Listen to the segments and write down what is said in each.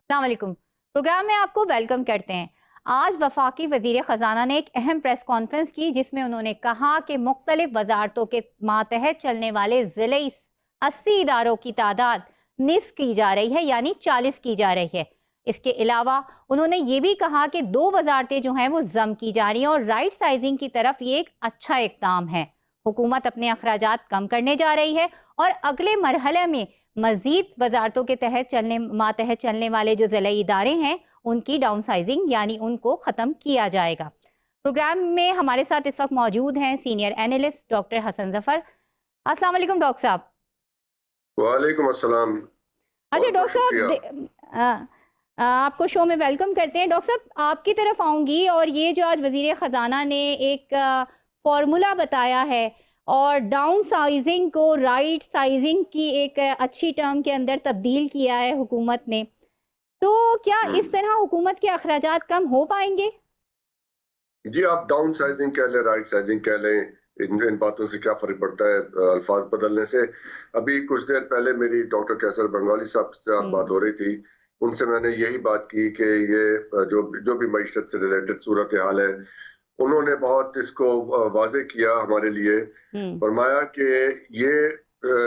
अस्सलाम वालेकुम। प्रोग्राम में आपको वेलकम करते हैं। आज वफाकी वज़ीर ख़जाना ने एक अहम प्रेस कॉन्फ्रेंस की जिसमें उन्होंने कहा कि मुख्तलिफ वजारतों के मातहत चलने वाले ज़िले 80 इदारों की तादाद निस्फ की जा रही है, यानी 40 की जा रही है। इसके अलावा उन्होंने ये भी कहा कि 2 वजारतें जो हैं वो जम की जा रही हैं और राइट साइजिंग की तरफ ये एक अच्छा इक़दाम है। हुकूमत अपने अखराजात कम करने जा रही है और अगले मरहले में मजीद वजारतों के मातहत चलने वाले जो ज़िले इदारे हैं उनकी डाउन साइजिंग यानी उनको ख़त्म किया जाएगा। प्रोग्राम में हमारे साथ इस वक्त मौजूद हैं senior analyst doctor Hasan Zafar. अस्सलाम वालेकुम डॉक्टर साहब। वालेकुम अस्सलाम। अच्छा डॉक्टर साहब, आपको शो में वेलकम करते हैं। डॉक्टर साहब आपकी तरफ आऊँगी और ये जो आज वज़ीर ख़जाना ने एक फार्मूला बताया है और डाउन साइजिंग को राइट साइजिंग की एक अच्छी टर्म के अंदर तब्दील किया है हुकूमत ने, तो क्या इस तरह हुकूमत के अखराजात कम हो पाएंगे? जी, आप डाउन साइजिंग कह लें, राइट साइजिंग कह लें, इन बातों से क्या फर्क पड़ता है अल्फाज बदलने से। अभी कुछ देर पहले मेरी डॉक्टर कैसर बंगाली साहब से बात हो रही थी, उनसे मैंने यही बात की कि ये जो जो भी मईशत से रिलेटेड सूरत हाल है, उन्होंने बहुत इसको वाज़ेह किया हमारे लिए। फरमाया कि ये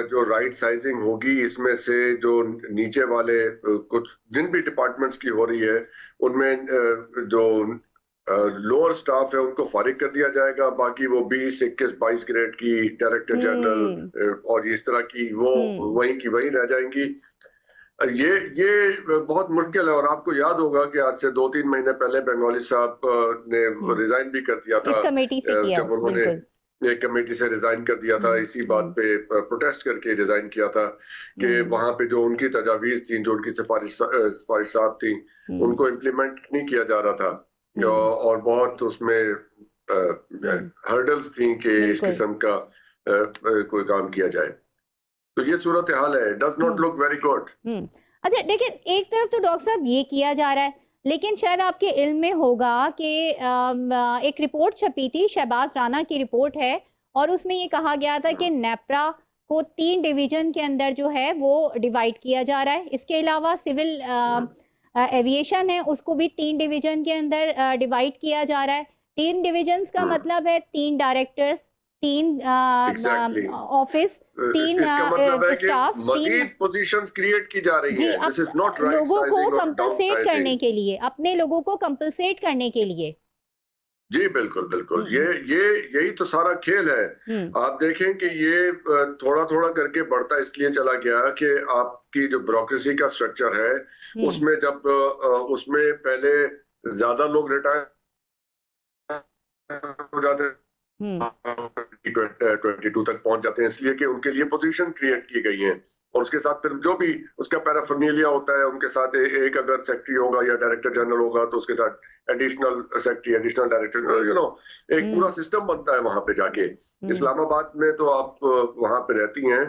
जो राइट साइजिंग होगी इसमें से जो नीचे वाले कुछ जिन भी डिपार्टमेंट्स की हो रही है उनमें जो लोअर स्टाफ है उनको फारिग कर दिया जाएगा, बाकी वो 20, 21, 22 ग्रेड की डायरेक्टर जनरल और इस तरह की वो वहीं की वहीं रह जाएंगी। ये बहुत मुश्किल है और आपको याद होगा कि आज से 2-3 महीने पहले बंगाली साहब ने रिजाइन भी कर दिया था, इस कमेटी से किया, जब उन्होंने एक कमेटी से रिजाइन कर दिया था, इसी बात पे प्रोटेस्ट करके रिजाइन किया था कि वहां पे जो उनकी तजावीज थी, जो उनकी सिफारिशात थी, उनको इम्प्लीमेंट नहीं किया जा रहा था और बहुत उसमें हर्डल्स थी कि इस किस्म का कोई काम किया जाए। तो ये सूरत हाल है, does not look very good. अच्छा देखिए, एक तरफ तो डॉक्टर साहब ये किया जा रहा है, लेकिन शायद आपके इल्म में होगा कि एक रिपोर्ट छपी थी, शहबाज राना की रिपोर्ट है, और उसमें ये कहा गया था कि नेपरा को 3 डिवीजन के अंदर जो है वो डिवाइड किया जा रहा है। इसके अलावा सिविल एविएशन है, उसको भी 3 डिवीजन के अंदर डिवाइड किया जा रहा है। 3 डिविजन्स का मतलब है 3 डायरेक्टर्स, 3 ऑफिस, 3 स्टाफ, मजीद पोजीशंस क्रिएट की जा रही हैं। दिस इज नॉट राइट लोगों को साइजिंग कंपनसेट करने के लिए, अपने लोगों को कंपनसेट करने के लिए। जी बिल्कुल बिल्कुल, यही तो सारा खेल है। आप देखें कि ये थोड़ा थोड़ा करके बढ़ता इसलिए चला गया कि आपकी जो ब्यूरोक्रेसी का स्ट्रक्चर है उसमें जब उसमें पहले ज्यादा लोग रिटायर हो जाते 22 तक पहुंच जाते हैं, इसलिए कि उनके लिए पोजीशन क्रिएट की गई है और उसके साथ फिर जो भी उसका पैराफर्नेलिया होता है, उनके साथ एक अगर सेक्रेटरी होगा या डायरेक्टर जनरल होगा तो उसके साथ एडिशनल सेक्रेटरी, एडिशनल डायरेक्टर, एक पूरा सिस्टम बनता है वहां पे जाके। इस्लामाबाद में तो आप वहां पे रहती हैं,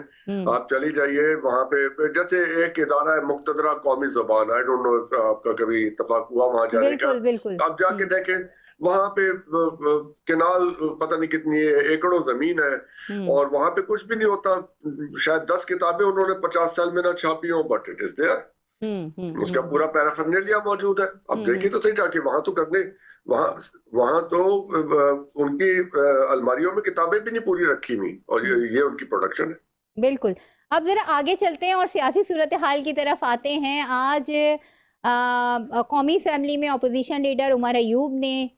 आप चली जाइए वहां पे, जैसे एक इदारा है मुक्तदरा कौमी ज़बान, आई डोंट नो आपका कभी इत्तेफाक हुआ वहां जाने का। आप जाके देखें वहां पे केनाल पता नहीं कितनी एकड़ों जमीन है और वहां पे कुछ भी नहीं होता। शायद 10 किताबें उन्होंने 50 साल में ना छापी हो, बट इट इज देयर, उसका पूरा पैराफर्नेलिया मौजूद है। अब देखिए तो सही जाके वहां तो करने, वहां तो उनकी अलमारियों में किताबें भी नहीं पूरी रखी हुई और ये उनकी प्रोडक्शन है। बिल्कुल। अब जरा आगे चलते हैं और सियासी सूरत हाल की तरफ आते हैं। आज कौमी असेंबली में अपोजिशन लीडर उमर अयूब ने,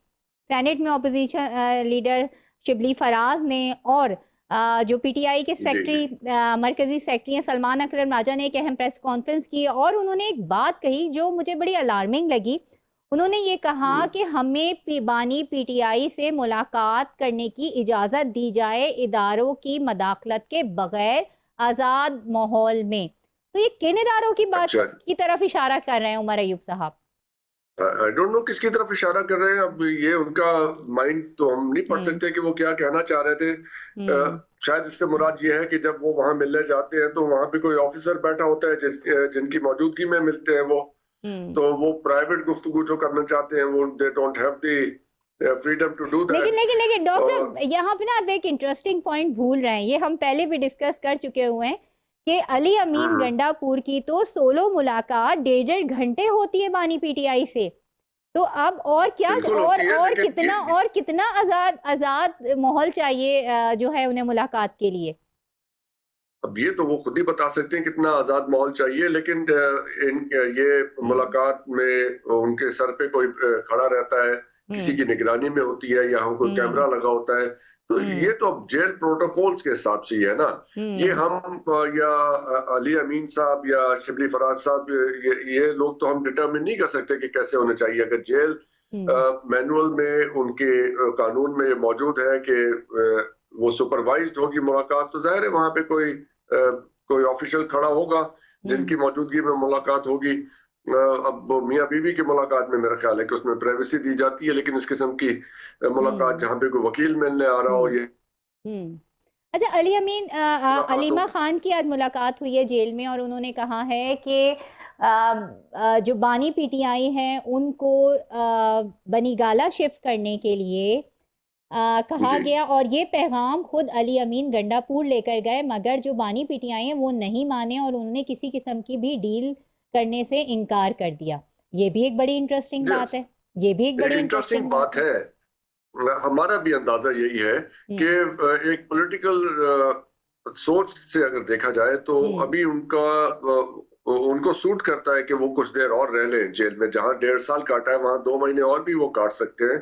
सेनेट में अपोजिशन लीडर शिबली फराज ने और जो पीटीआई के सेक्रेटरी, मरकजी सेक्रेटरी हैं सलमान अकरम राजा ने एक अहम प्रेस कॉन्फ्रेंस की और उन्होंने एक बात कही जो मुझे बड़ी अलार्मिंग लगी। उन्होंने ये कहा कि हमें बानी पीटीआई से मुलाकात करने की इजाज़त दी जाए इदारों की मदाखलत के बगैर आज़ाद माहौल में। तो ये किन इदारों की बात की तरफ इशारा कर रहे हैं उमर अयूब साहब? आई डोंट नो किसकी तरफ इशारा कर रहे हैं। अब ये उनका माइंड तो हम नहीं पढ़ सकते कि वो क्या कहना चाह रहे थे। शायद इससे मुराद ये है कि जब वो वहां मिलने जाते हैं तो वहां पे कोई ऑफिसर बैठा होता है जिनकी मौजूदगी में मिलते हैं वो, तो वो प्राइवेट गुफ्तगू जो करना चाहते हैं वो they don't have the freedom to do that. लेकिन डॉक्टर यहाँ पे ना आप एक इंटरेस्टिंग पॉइंट भूल रहे हैं, ये हम पहले भी डिस्कस कर चुके हुए हैं कि अली अमीन गंडापुर की तो सोलो मुलाकात 1.5 घंटे होती है बानी पीटीआई से। तो अब और क्या, बिल्कुल होती है, और लेकिन कितना आजाद माहौल चाहिए जो है उन्हें मुलाकात के लिए? अब ये तो वो खुद ही बता सकते हैं कितना आजाद माहौल चाहिए, लेकिन ये मुलाकात में उनके सर पे कोई खड़ा रहता है, किसी की निगरानी में होती है, या कोई कैमरा लगा होता है, तो ये तो अब जेल प्रोटोकॉल्स के हिसाब से ही है ना। ये हम या अली अमीन साहब या शिबली फराज साहब, ये लोग तो हम डिटरमिन नहीं कर सकते कि कैसे होने चाहिए। अगर जेल मैनुअल में उनके कानून में मौजूद है कि वो सुपरवाइज्ड होगी मुलाकात, तो जाहिर है वहां पे कोई ऑफिशियल खड़ा होगा जिनकी मौजूदगी में मुलाकात होगी। अब वो मियाँ बीवी की मुलाकात में मेरा ख्याल है कि उसमें प्राइवेसी दी जाती है, लेकिन इस किस्म की मुलाकात जहाँ पे कोई वकील मिलने आ रहा हो, ये अच्छा, अली अमीन अलीमा खान की आज मुलाकात हुई है जेल में और उन्होंने कहा है कि जो बानी पीटीआई हैं उनको बनीगाला शिफ्ट करने के लिए कहा गया, और ये पैगाम खुद अली अमीन गंडापुर लेकर गए, मगर जो बानी पीटीआई हैं वो नहीं माने और उन्होंने किसी किस्म की भी डील करने से इनकार कर दिया। ये भी एक बड़ी इंटरेस्टिंग बात है। ये भी एक बड़ी इंटरेस्टिंग बात है। हमारा भी अंदाजा यही है कि एक पॉलिटिकल सोच से अगर देखा जाए तो अभी उनको सूट करता है कि वो कुछ देर और रह लें जेल में। जहां 1.5 साल काटा है वहां 2 महीने और भी वो काट सकते हैं,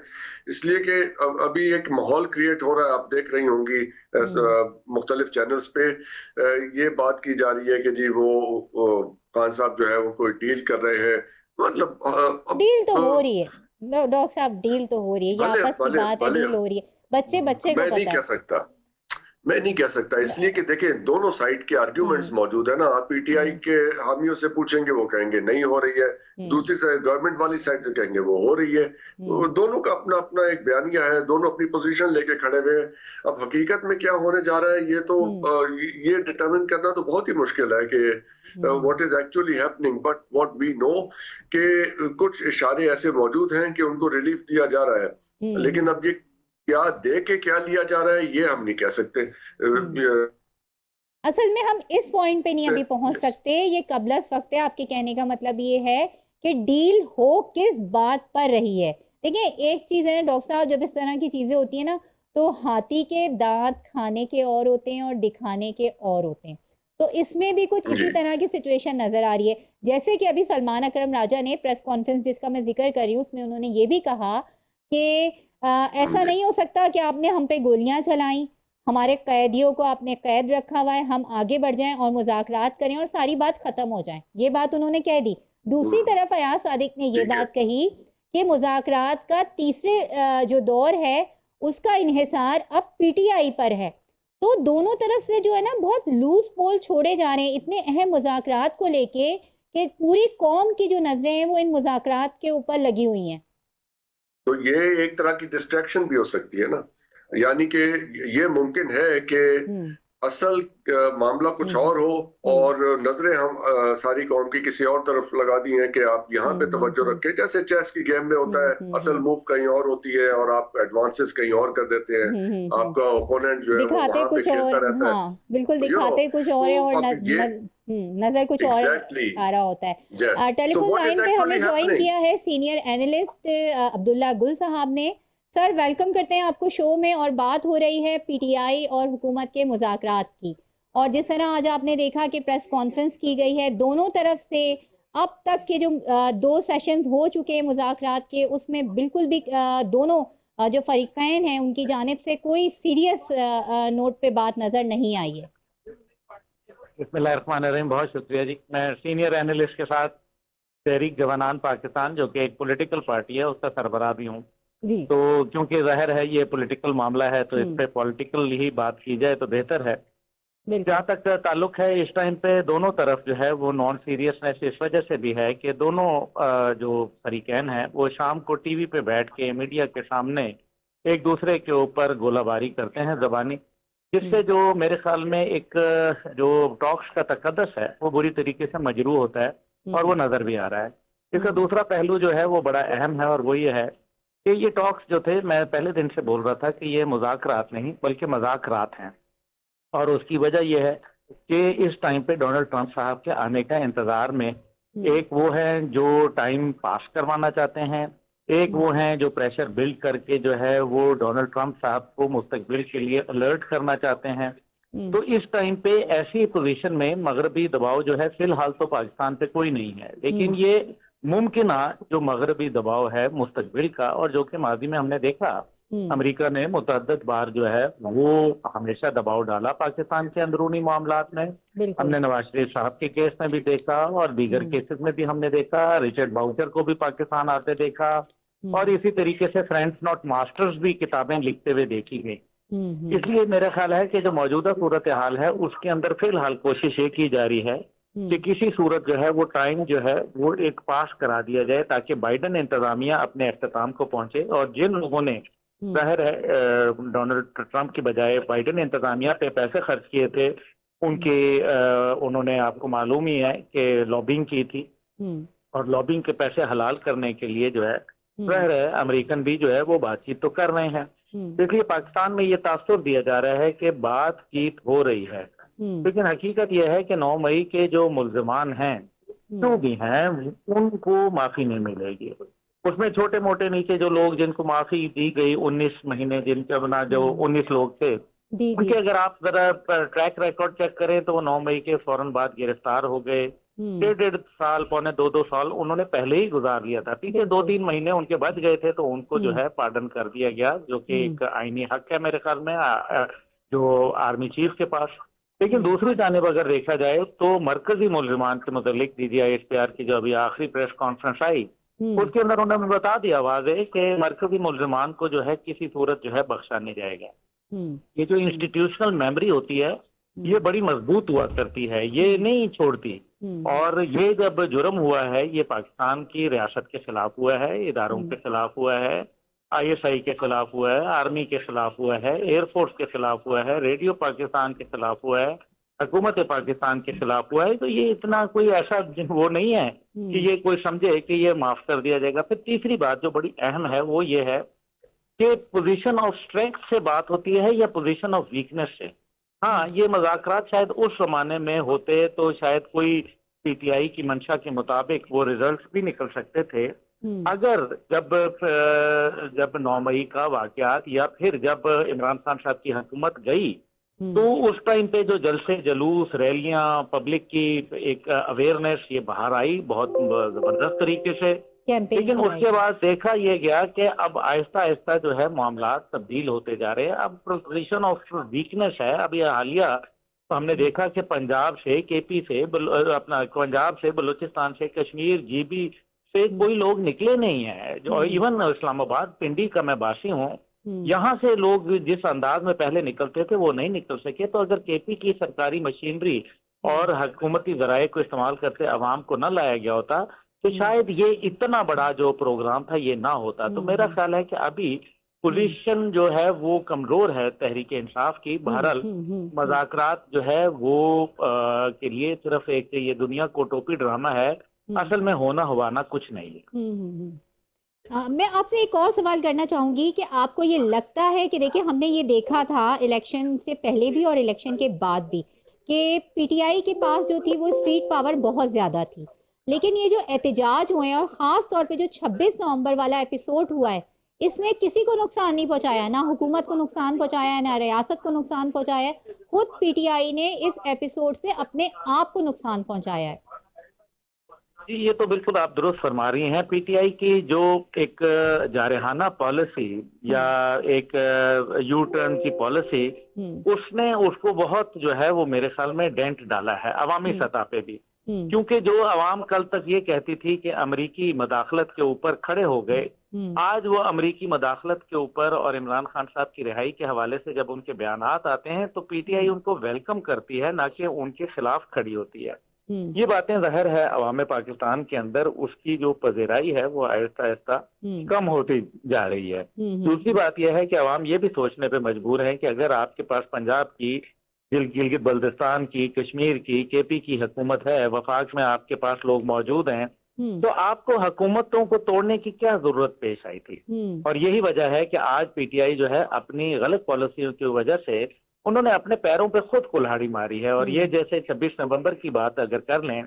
इसलिए कि अभी एक माहौल क्रिएट हो रहा है। आप देख रही होंगी मुख्तलिफ चैनल्स पे ये बात की जा रही है कि जी वो खान साहब जो है वो कोई डील कर रहे हैं। मतलब डील तो हो रही है डॉक्टर साहब, डील तो हो रही है, ये आपस की बात है, डील हो रही है, बच्चे को पता है। मैं नहीं कह सकता इसलिए कि देखें दोनों साइड के आर्ग्यूमेंट्स मौजूद है ना। आप पीटीआई के हामियों से पूछेंगे वो कहेंगे नहीं हो रही है, दूसरी साइड गवर्नमेंट वाली साइड से कहेंगे वो हो रही है। दोनों का अपना अपना एक बयानिया है, दोनों अपनी पोजीशन लेके खड़े हुए हैं। अब हकीकत में क्या होने जा रहा है ये तो ये डिटरमिन करना तो बहुत ही मुश्किल है कि what is actually happening, but what we know कि कुछ इशारे ऐसे मौजूद हैं कि उनको रिलीफ दिया जा रहा है, लेकिन अब ये क्या दे के क्या लिया जा रहा है ये हम नहीं कह सकते। असल में हम इस पॉइंट पे नहीं अभी पहुंच सकते, ये कबलस वक्त है। आपके कहने का मतलब ये है कि डील हो किस बात पर रही है। देखिए एक चीज है ना डॉक्टर साहब, जब इस तरह की चीजें होती है ना तो हाथी के दांत खाने के और होते हैं और दिखाने के और होते हैं। तो इसमें भी कुछ इसी तरह की सिचुएशन नजर आ रही है। जैसे कि अभी सलमान अकरम राजा ने प्रेस कॉन्फ्रेंस जिसका मैं जिक्र कर रही हूँ उसमें उन्होंने ये भी कहा कि ऐसा नहीं हो सकता कि आपने हम पे गोलियां चलाई, हमारे कैदियों को आपने कैद रखा हुआ है, हम आगे बढ़ जाएं और मुज़ाकरात करें और सारी बात खत्म हो जाए। ये बात उन्होंने कह दी। दूसरी तरफ अयाज सादिक ने ये बात कही कि मुज़ाकरात का तीसरे जो दौर है उसका इन्हिसार अब पीटीआई पर है। तो दोनों तरफ से जो है ना बहुत लूज पोल छोड़े जा रहे हैं इतने अहम मुज़ाकरात को लेके कि पूरी कौम की जो नजरें हैं वो इन मुज़ाकरात के ऊपर लगी हुई हैं। तो ये एक तरह की डिस्ट्रैक्शन भी हो सकती है ना, यानी कि ये मुमकिन है कि असल मामला कुछ और हो और नजरें हम सारी कौम की किसी और तरफ लगा दी हैं कि आप यहाँ पे तवज्जो रखें। जैसे चेस की गेम में होता है, असल मूव कहीं और होती है और आप एडवांसेस कहीं और कर देते हैं। आपका ओपोनेंट जो है वो वहाँ पे खेलता रहता है। हाँ, बिल्कुल दिखाते कुछ और है और नजर कुछ और आ रहा होता है। टेलीफोन लाइन पे हमें ज्वाइन किया है सीनियर एनालिस्ट अब्दुल्ला गुल साहब ने। सर वेलकम करते हैं आपको शो में, और बात हो रही है पीटीआई और हुकूमत के मुज़ाकरात की। और जिस तरह आज आपने देखा कि प्रेस कॉन्फ्रेंस की गई है दोनों तरफ से, अब तक के जो 2 सेशंस हो चुके हैं मुज़ाकरात के उसमें बिल्कुल भी दोनों जो फरीकैन हैं उनकी जानिब से कोई सीरियस नोट पे बात नजर नहीं आई है। बिस्मिल्लाहिर्रहमानिर्रहीम, बहुत शुक्रिया जी। मैं सीनियर एनालिस्ट के साथ तहरीक जवानान पाकिस्तान जो कि एक पॉलिटिकल पार्टी है उसका सरबराह भी हूँ। तो क्योंकि जाहिर है ये पॉलिटिकल मामला है तो इस पे पॉलिटिकल ही बात की जाए तो बेहतर है। जहाँ तक ताल्लुक है इस टाइम पे दोनों तरफ जो है वो नॉन सीरियसनेस इस वजह से भी है कि दोनों जो फरीकैन हैं वो शाम को टीवी पे बैठ के मीडिया के सामने एक दूसरे के ऊपर गोलाबारी करते हैं ज़बानी, जिससे जो मेरे ख्याल में एक जो टॉक्स का तकद्दस है वो बुरी तरीके से मजरू होता है और वो नज़र भी आ रहा है। इसका दूसरा पहलू जो है वो बड़ा अहम है और वो ये है कि ये टॉक्स जो थे, मैं पहले दिन से बोल रहा था कि ये मुज़ाकरात नहीं बल्कि मज़ाकरात हैं। और उसकी वजह यह है कि इस टाइम पे डोनाल्ड ट्रंप साहब के आने का इंतजार में एक वो है जो टाइम पास करवाना चाहते हैं, एक वो हैं जो प्रेशर बिल्ड करके जो है वो डोनाल्ड ट्रंप साहब को मुस्तकबिल के लिए अलर्ट करना चाहते हैं। तो इस टाइम पे ऐसी पोजीशन में मगरबी दबाव जो है फिलहाल तो पाकिस्तान पे कोई नहीं है, लेकिन ये मुमकिन जो मगरबी दबाव है मुस्तकबिल का, और जो कि माजी में हमने देखा अमेरिका ने मुतअद्दिद बार जो है वो हमेशा दबाव डाला पाकिस्तान के अंदरूनी मामलात में। हमने नवाज शरीफ साहब के केस में भी देखा और दीगर केसेस में भी हमने देखा, रिचर्ड बाउचर को भी पाकिस्तान आते देखा, और इसी तरीके से फ्रेंड्स नॉट मास्टर्स भी किताबें लिखते हुए देखी गई। इसलिए मेरा ख्याल है कि जो मौजूदा सूरत हाल है उसके अंदर फिलहाल कोशिश ये की जा रही है कि किसी सूरत जो है वो टाइम जो है वो एक पास करा दिया जाए ताकि बाइडन इंतजामिया अपने अख्ताम को पहुंचे, और जिन लोगों ने जाहिर है डोनाल्ड ट्रंप की बजाय बाइडन इंतजामिया पे पैसे खर्च किए थे उनके उन्होंने, आपको मालूम ही है कि लॉबिंग की थी, और लॉबिंग के पैसे हलाल करने के लिए जो है जाहिर है अमेरिकन भी जो है वो बातचीत तो कर रहे हैं। इसलिए पाकिस्तान में ये तासुर दिया जा रहा है कि बातचीत हो रही है, लेकिन हकीकत यह है कि 9 मई के जो मुल्जिमान हैं जो भी हैं उनको माफी नहीं मिलेगी। उसमें छोटे मोटे नीचे जो लोग जिनको माफी दी गई 19 महीने जिनके बना जो 19 लोग थे उनके अगर आप जरा ट्रैक रिकॉर्ड चेक करें तो वो 9 मई के फौरन बाद गिरफ्तार हो गए। 1.5 साल पौने 2 साल उन्होंने पहले ही गुजार लिया था, पीछे 2-3 महीने उनके बच गए थे तो उनको जो है पार्डन कर दिया गया, जो कि एक आईनी हक है मेरे ख्याल में जो आर्मी चीफ के पास। लेकिन दूसरी जानिब अगर देखा जाए तो मरकजी मुल्जिमान के मुतल्लिक DGISPR की जो अभी आखिरी प्रेस कॉन्फ्रेंस आई उसके अंदर उन्होंने बता दिया वाज़े कि मरकजी मुल्जिमान को जो है किसी सूरत जो है बख्शा नहीं जाएगा। ये जो इंस्टीट्यूशनल मेमोरी होती है ये बड़ी मजबूत हुआ करती है, ये नहीं छोड़ती, और ये जब जुर्म हुआ है ये पाकिस्तान की रियासत के खिलाफ हुआ है, इदारों के खिलाफ हुआ है, ISI के खिलाफ हुआ है, आर्मी के खिलाफ हुआ है, एयरफोर्स के खिलाफ हुआ है, रेडियो पाकिस्तान के खिलाफ हुआ है, हुकूमत पाकिस्तान के खिलाफ हुआ है। तो ये इतना कोई ऐसा वो नहीं है कि ये कोई समझे कि ये माफ कर दिया जाएगा। फिर तीसरी बात जो बड़ी अहम है वो ये है कि पोजीशन ऑफ स्ट्रेंथ से बात होती है या पोजीशन ऑफ वीकनेस से। हाँ, ये मज़ाकरात शायद उस जमाने में होते तो शायद कोई PTI की मंशा के मुताबिक वो रिजल्ट भी निकल सकते थे। अगर जब 9 मई का वाकयात या फिर जब इमरान खान साहब की हुकूमत गई तो उस टाइम पे जो जलसे जुलूस रैलियां पब्लिक की एक अवेयरनेस ये बाहर आई बहुत जबरदस्त तरीके से, लेकिन उसके बाद देखा ये गया कि अब आहिस्ता आहिस्ता जो है मामला तब्दील होते जा रहे हैं। अब पोजीशन ऑफ वीकनेस है। अब ये हालिया तो हमने देखा कि पंजाब से KP से अपना पंजाब से बलूचिस्तान से कश्मीर GB से कोई लोग निकले नहीं है, जो इवन इस्लामाबाद पिंडी का मैं बासी हूँ, यहाँ से लोग जिस अंदाज में पहले निकलते थे वो नहीं निकल सके। तो अगर KP की सरकारी मशीनरी और हुकूमती जराए को इस्तेमाल करते अवाम को न लाया गया होता तो शायद ये इतना बड़ा जो प्रोग्राम था ये ना होता। तो मेरा ख्याल है कि अभी पोजीशन जो है वो कमजोर है तहरीक इंसाफ की। बहरहाल मज़ाकरात जो है वो के लिए सिर्फ एक ये दुनिया को टोपी ड्रामा है, असल में होना हवाना कुछ नहीं है। मैं आपसे एक और सवाल करना चाहूंगी कि आपको ये लगता है कि देखिए हमने ये देखा था इलेक्शन से पहले भी और इलेक्शन के बाद भी कि PTI के पास जो थी वो स्ट्रीट पावर बहुत ज़्यादा थी, लेकिन ये जो एहतजाज हुए हैं और ख़ास तौर पे जो 26 नवंबर वाला एपिसोड हुआ है इसने किसी को नुकसान नहीं पहुंचाया, ना हुकूमत को नुकसान पहुंचाया है ना रियासत को नुकसान पहुंचाया है। खुद PTI ने इस एपिसोड से अपने आप को नुकसान पहुंचाया है। जी, ये तो बिल्कुल आप दुरुस्त फरमा रही हैं। PTI की जो एक जारहाना पॉलिसी या एक U-टर्न की पॉलिसी उसने उसको बहुत जो है वो मेरे ख्याल में डेंट डाला है अवामी सतह पे भी, क्योंकि जो अवाम कल तक ये कहती थी कि अमेरिकी मदाखलत के ऊपर खड़े हो गए, आज वो अमेरिकी मदाखलत के ऊपर और इमरान खान साहब की रिहाई के हवाले से जब उनके बयानात आते हैं तो PTI उनको वेलकम करती है, ना कि उनके खिलाफ खड़ी होती है। ये बातें ज़ाहिर है अवाम पाकिस्तान के अंदर उसकी जो पज़ीराई है वो आहिस्ता आहिस्ता कम होती जा रही है। दूसरी बात यह है कि अवाम ये भी सोचने पे मजबूर है कि अगर आपके पास पंजाब की, गिलगित बल्तिस्तान की, कश्मीर की, KP की हुकूमत है, वफाक में आपके पास लोग मौजूद हैं, तो आपको हुकूमतों को तोड़ने की क्या जरूरत पेश आई थी। और यही वजह है कि आज PTI जो है अपनी गलत पॉलिसियों की वजह से उन्होंने अपने पैरों पे खुद कुल्हाड़ी मारी है। और ये जैसे 26 नवंबर की बात अगर कर लें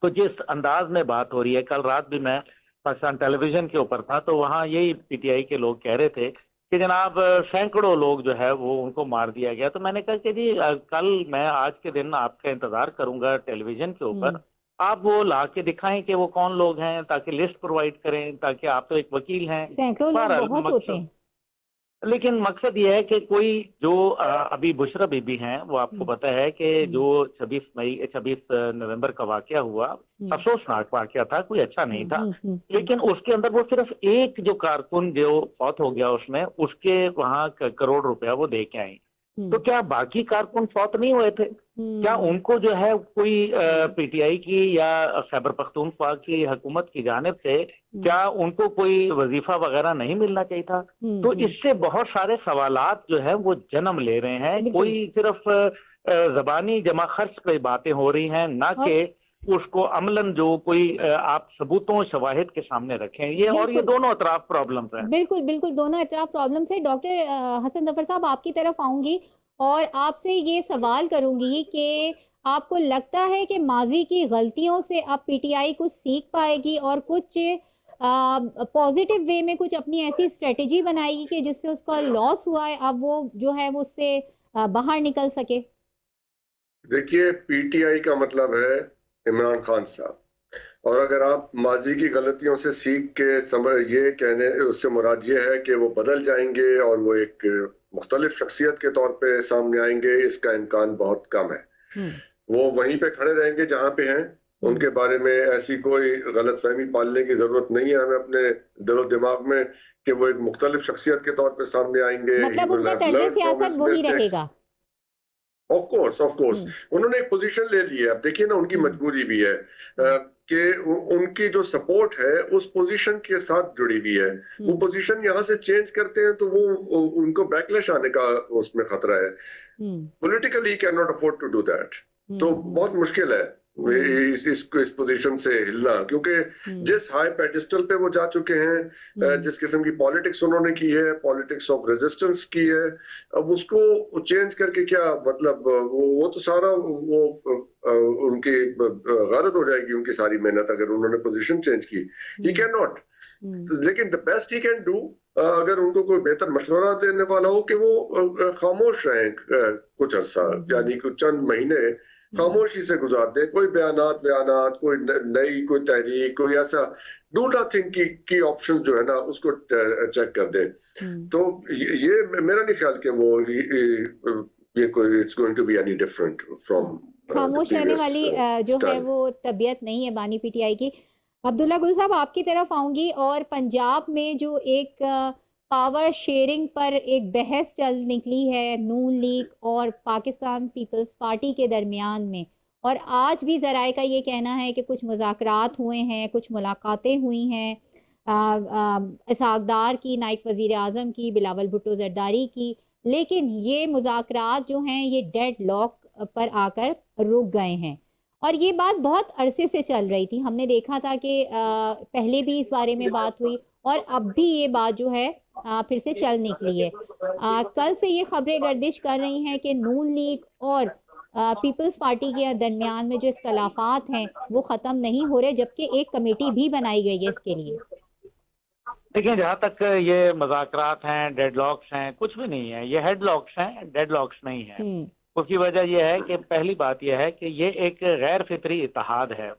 तो जिस अंदाज में बात हो रही है, कल रात भी मैं पाकिस्तान टेलीविजन के ऊपर था तो वहाँ यही पीटीआई के लोग कह रहे थे कि जनाब सैकड़ों लोग जो है वो उनको मार दिया गया। तो मैंने कहा कि जी कल मैं आज के दिन आपका इंतजार करूंगा टेलीविजन के ऊपर, आप वो ला के दिखाएं कि वो कौन लोग हैं, ताकि लिस्ट प्रोवाइड करें, ताकि आप तो एक वकील हैं। सैकड़ों लोग बहुत होते हैं। लेकिन मकसद ये है कि कोई जो अभी बुशरा बीबी हैं, वो आपको पता है कि जो 26 नवंबर का वाकया हुआ, अफसोसनाक वाकया था, कोई अच्छा नहीं था। लेकिन उसके अंदर वो सिर्फ एक जो कारकुन जो फौत हो गया उसमें, उसके वहां करोड़ रुपया वो दे के आई। तो क्या बाकी कारकुन फौत नहीं हुए थे? क्या उनको जो है कोई पीटीआई की या खैबर पख्तूनख्वा की हुकूमत की जानिब से क्या उनको कोई वजीफा वगैरह नहीं मिलना चाहिए था? तो इससे बहुत सारे सवालात जो है वो जन्म ले रहे हैं। कोई सिर्फ जबानी जमा खर्च पे बातें हो रही हैं, ना कि उसको अमलन जो कोई आप सबूतों शवाहिद के सामने रखें। ये और ये दोनों अतराफ प्रॉब्लम्स हैं। बिल्कुल बिल्कुल, दोनों अतराफ प्रॉब्लम्स है। डॉक्टर हसन जफर साहब, आपकी तरफ आऊंगी और आपसे ये सवाल करूंगी कि आपको लगता है कि माजी की गलतियों से अब पीटीआई कुछ सीख पाएगी और कुछ पॉजिटिव वे में कुछ अपनी ऐसी स्ट्रेटेजी बनाएगी कि जिससे उसका लॉस हुआ है अब वो जो है वो उससे बाहर निकल सके? देखिए, पीटीआई का मतलब है इमरान खान साहब, और अगर आप माजी की गलतियों से सीख के ये कहने, उससे मुराद ये है कि वो बदल जाएंगे और वो एक मुख्तलिफ शख्सियत के तौर पे सामने आएंगे, इसका इम्कान बहुत कम है। वो वहीं पे खड़े रहेंगे जहां पे हैं। उनके बारे में ऐसी कोई गलतफहमी पालने की जरूरत नहीं है हमें अपने दिलो दिमाग में कि वो एक मुख्तलिफ शख्सियत के तौर पे सामने आएंगे। मतलब उनका तर्ज सियासत वही रहेगा। ऑफ कोर्स उन्होंने एक पोजीशन ले ली है। अब देखिए ना, उनकी मजबूरी भी है कि उनकी जो सपोर्ट है उस पोजीशन के साथ जुड़ी हुई है। वो पोजीशन यहाँ से चेंज करते हैं तो वो उनको बैकलैश आने का उसमें खतरा है। Politically can not afford to do that. तो बहुत मुश्किल है इस पोजीशन से हिलना, क्योंकि जिस हाई पेडिस्टल पे वो जा चुके हैं, जिस किस्म की पॉलिटिक्स उन्होंने की है, पॉलिटिक्स ऑफ रेजिस्टेंस की है, अब उसको चेंज करके क्या मतलब? वो तो सारा वो उनकी गलत हो जाएगी, उनकी सारी मेहनत, अगर उन्होंने पोजीशन चेंज की। He can not. लेकिन the best he can do, अगर उनको कोई बेहतर मशवरा देने वाला हो, कि वो खामोश रहें कुछ अर्सा, यानी कुछ चंद महीने खामोशी से गुजार दे। कोई बयानात, कोई नई कोई तहरीक, कोई ऐसा डू नथिंग की ऑप्शन जो है ना, उसको चेक कर दे। तो ये मेरा नहीं ख्याल कि वो ये कोई it's going to be any different from खामोश रहने वाली जो है वो तबीयत नहीं है बानी पीटीआई की। अब्दुल्ला गुल साहब, आपकी तरफ आऊंगी और पंजाब में जो एक पावर शेयरिंग पर एक बहस चल निकली है नून लीग और पाकिस्तान पीपल्स पार्टी के दरमियान में, और आज भी ज़राए का ये कहना है कि कुछ मुज़ाकरात हुए हैं, कुछ मुलाकातें हुई हैं इसहाक़ की, नायब वज़ीर आज़म की, बिलावल भुट्टो ज़रदारी की, लेकिन ये मुज़ाकरात जो हैं ये डेड लॉक पर आकर रुक गए हैं। और ये बात बहुत अरसे से चल रही थी। हमने देखा था कि पहले भी इस बारे में बात हुई और अब भी ये बात जो है फिर से चल निकली है। कल से ये खबरें गर्दिश कर रही हैं कि नून लीग और पीपल्स पार्टी के दरमियान में जो इख्तलाफात हैं वो ख़त्म नहीं हो रहे, जबकि एक कमेटी भी बनाई गई है इसके लिए। देखिए, जहाँ तक ये मज़ाकरात हैं, डेडलॉक्स हैं, कुछ भी नहीं है। ये हेडलॉक्स हैं, डेडलॉक्स नहीं है। उसकी वजह यह है कि पहली बात यह है कि ये एक गैर फितरी इत्तेहाद है,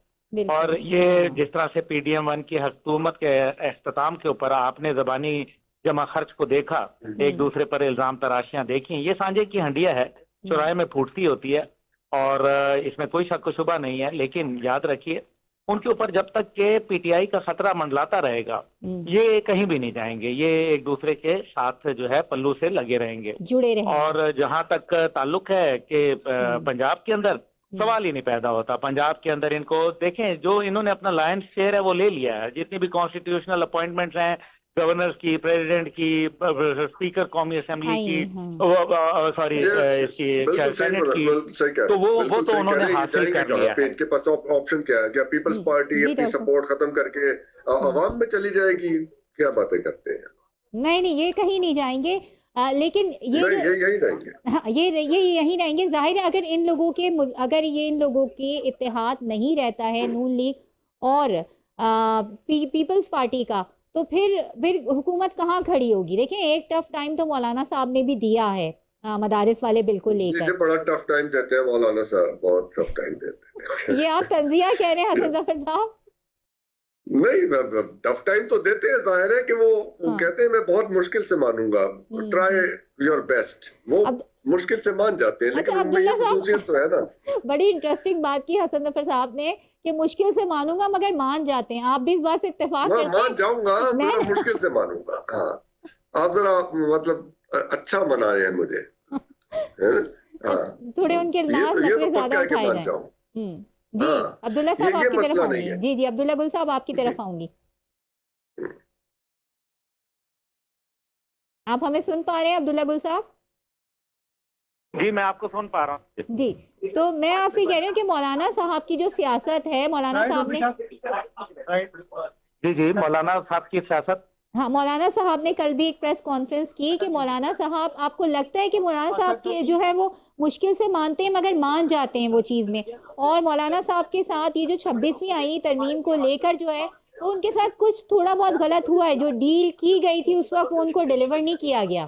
और ये जिस तरह से PDM-1 की हुकूमत के इख्तिताम के ऊपर आपने ज़बानी जमा खर्च को देखा, एक दूसरे पर इल्ज़ाम तराशियां देखी, ये सांझे की हंडिया है, चौराहे में फूटती होती है, और इसमें कोई शक व शुबा नहीं है। लेकिन याद रखिए, उनके ऊपर जब तक के PTI का खतरा मंडलाता रहेगा, ये कहीं भी नहीं जाएंगे। ये एक दूसरे के साथ जो है पल्लू से लगे रहेंगे, जुड़े रहेंगे। और जहां तक ताल्लुक है कि पंजाब के अंदर सवाल ही नहीं पैदा होता। पंजाब के अंदर इनको देखें, जो इन्होंने अपना लायंस शेयर है वो ले लिया है। जितनी भी कॉन्स्टिट्यूशनल अपॉइंटमेंट्स हैं, गवर्नर की, प्रेसिडेंट की, स्पीकर कौमी असेंबली की, सॉरी इसकी सेनेट की, तो वो तो उन्होंने हासिल कर लिया है। इनके पास ऑप्शन क्या है? क्या पीपल्स पार्टी अपनी सपोर्ट खत्म करके अवाम में चली जाएगी? क्या बातें करते हैं? नहीं, ये कहीं नहीं जाएंगे। लेकिन ये नहीं, जो यही रहेंगे। हाँ, ये यहीं रहेंगे। जाहिर है अगर इन लोगों के इत्तेहाद नहीं रहता है नून लीग और पीपल्स पार्टी का, तो फिर हुकूमत कहाँ खड़ी होगी? देखिए, एक टफ टाइम तो मौलाना साहब ने भी दिया है मदारिस वाले बिल को ये लेकर। बड़ा टफ टाइम देते हैं मौलाना साहब, बहुत टफ टाइम देते हैं। ये आप तंजिया कह रहे हैं हसन जफर साहब? नहीं, टफ टाइम तो देते हैं, जाहिर है कि वो हाँ। कहते हैं मैं बहुत मुश्किल से मानूंगा, ट्राई योर बेस्ट, वो अब मुश्किल से मान जाते हैं, लेकिन अच्छा, उनमें ये अब्दुल्ला खसूसियत तो है ना। साहब, बड़ी इंटरेस्टिंग बात की हसन जफर साहब ने कि मुश्किल से मानूंगा मगर मान जाते हैं। आप भी इस बात से इत्तेफाक मैं करते मान हैं? जाऊंगा, मैं जरा मुश्किल से मानूंगा। हाँ, आप जरा मतलब अच्छा मना रहे हैं मुझे, है ना? हाँ, थोड़े उनके नाज ये नखरे तो ज्यादा पक्का है कि उठाए मान जाएं। जाऊं। जी, हाँ, अब्दुल्ला साहब ये आपकी तरफ मसला नहीं आऊंगी। है। जी अब्दुल्ला गुल साहब आपकी जी। तरफ आऊंगी। आप हमें सुन पा रहे हैं अब्दुल्ला गुल साहब? जी, मैं आपको सुन पा रहा हूँ। जी, तो मैं आपसे कह रही हूँ कि मौलाना साहब की जो सियासत है, मौलाना साहब ने जी, मौलाना साहब की सियासत। हाँ, मौलाना साहब ने कल भी एक प्रेस कॉन्फ्रेंस की कि मौलाना साहब, आपको लगता है कि मौलाना साहब के जो है वो मुश्किल से मानते हैं मगर मान जाते हैं वो चीज़ में, और मौलाना साहब के साथ ये जो 26वीं आईनी तरमीम को लेकर जो है, तो उनके साथ कुछ थोड़ा बहुत गलत हुआ है, जो डील की गई थी उस वक्त वो उनको डिलीवर नहीं किया गया।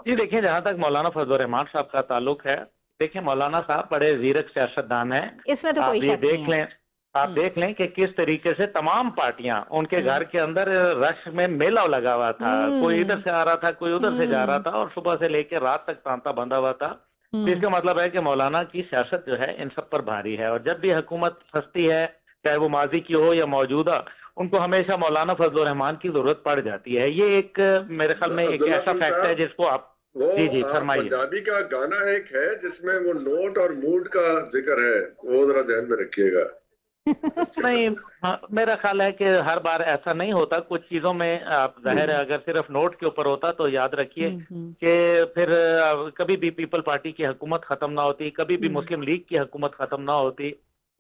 जी देखिए, जहाँ तक मौलाना फजल रहमान साहब का ताल्लुक है, देखिए मौलाना साहब बड़े ज़ीरक सियासतदान हैं। इसमें तो कोई आप ये शक नहीं देख है। लें, आप देख लें कि किस तरीके से तमाम पार्टियां उनके घर के अंदर रश में मेला लगा हुआ था। कोई इधर से आ रहा था, कोई उधर से जा रहा था, और सुबह से लेकर रात तक तांता बंधा हुआ था। तो इसका मतलब है कि मौलाना की सियासत जो है इन सब पर भारी है, और जब भी हुकूमत फंसती है, चाहे वो माजी की हो या मौजूदा, उनको हमेशा मौलाना फजल रहमान की जरूरत पड़ जाती है। ये एक मेरे ख्याल में एक अब्दुल्ला ऐसा गुल फैक्ट है साहब, जिसको आप वो जी फरमाइए। पंजाबी का गाना एक है जिसमें वो नोट और मूड का जिक्र है, वो जरा ध्यान में रखिएगा। नहीं, मेरा ख्याल है कि हर बार ऐसा नहीं होता। कुछ चीजों में आप जाहिर है अगर सिर्फ नोट के ऊपर होता तो याद रखिए कि फिर कभी भी पीपल पार्टी की हुकूमत खत्म ना होती, कभी भी मुस्लिम लीग की हुकूमत खत्म ना होती,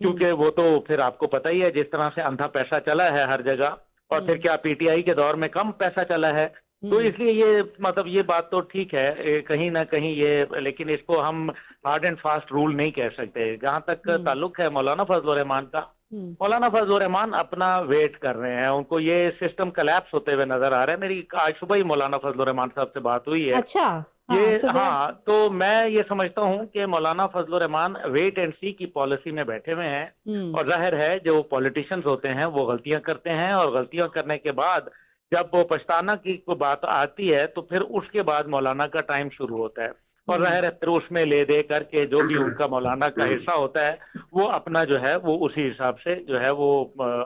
क्योंकि वो तो फिर आपको पता ही है जिस तरह से अंधा पैसा चला है हर जगह, और फिर क्या पीटीआई के दौर में कम पैसा चला है। तो इसलिए ये मतलब ये बात तो ठीक है कहीं ना कहीं ये, लेकिन इसको हम हार्ड एंड फास्ट रूल नहीं कह सकते। जहां तक ताल्लुक है मौलाना फजल रहमान का, मौलाना फजल रहमान अपना वेट कर रहे हैं, उनको ये सिस्टम कोलैप्स होते हुए नजर आ रहा है। मेरी आज सुबह ही मौलाना फजल रहमान साहब से बात हुई है। अच्छा, ये तो तो मैं ये समझता हूँ कि मौलाना फजल रहमान वेट एंड सी की पॉलिसी में बैठे हुए हैं, और जाहिर है जो पॉलिटिशियंस होते हैं वो गलतियां करते हैं, और गलतियां करने के बाद जब वो पछताना की कोई बात आती है तो फिर उसके बाद मौलाना का टाइम शुरू होता है, और जाहिर है फिर उसमें ले दे करके जो भी उनका मौलाना का हिस्सा होता है वो अपना जो है वो उसी हिसाब से जो है वो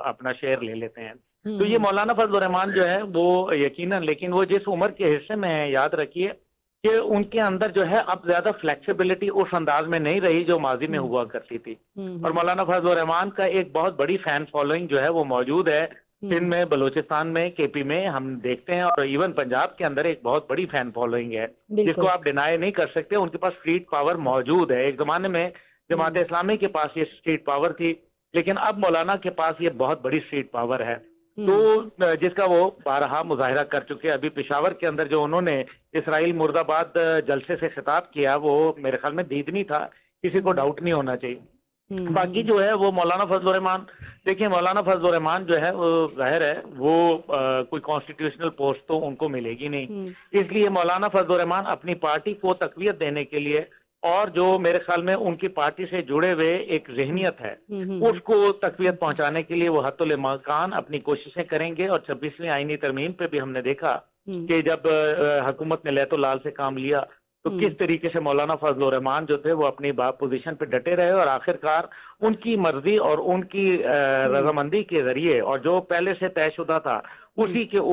अपना शेयर ले लेते हैं। तो ये मौलाना फजल रहमान जो है वो यकीनन, लेकिन वो जिस उम्र के हिस्से में है, याद रखिए कि उनके अंदर जो है अब ज्यादा फ्लेक्सिबिलिटी उस अंदाज में नहीं रही जो माजी में हुआ करती थी। और मौलाना फजल रहमान का एक बहुत बड़ी फैन फॉलोइंग जो है वो मौजूद है सिंध में, बलूचिस्तान में, केपी में हम देखते हैं, और इवन पंजाब के अंदर एक बहुत बड़ी फैन फॉलोइंग है जिसको आप डिनाई नहीं कर सकते। उनके पास स्ट्रीट पावर मौजूद है। एक जमाने में जमात इस्लामी के पास ये स्ट्रीट पावर थी, लेकिन अब मौलाना के पास ये बहुत बड़ी स्ट्रीट पावर है, तो जिसका वो बारहा मुजाहिरा कर चुके। अभी पेशावर के अंदर जो उन्होंने इसराइल मुर्दाबाद जलसे से खिताब किया वो मेरे ख्याल में दीदनी था, किसी को डाउट नहीं होना चाहिए। बाकी जो है वो मौलाना फजल रहमान, देखिए मौलाना फजल रहमान जो है वो जाहिर है वो कोई कॉन्स्टिट्यूशनल पोस्ट तो उनको मिलेगी नहीं, इसलिए मौलाना फजल रहमान अपनी पार्टी को तकवीत देने के लिए, और जो मेरे ख्याल में उनकी पार्टी से जुड़े हुए एक जहनियत है उसको तकवीत पहुंचाने के लिए वो हत्तुल इम्कान अपनी कोशिशें करेंगे। और 26वीं आईनी तरमीम पे भी हमने देखा कि जब हुकूमत ने लैतो लाल से काम लिया तो किस तरीके से मौलाना फजल रहमान जो थे वो अपनी पोजीशन पे डटे रहे, और आखिरकार उनकी मर्जी और उनकी रजामंदी के जरिए, और जो पहले से तयशुदा था उसी के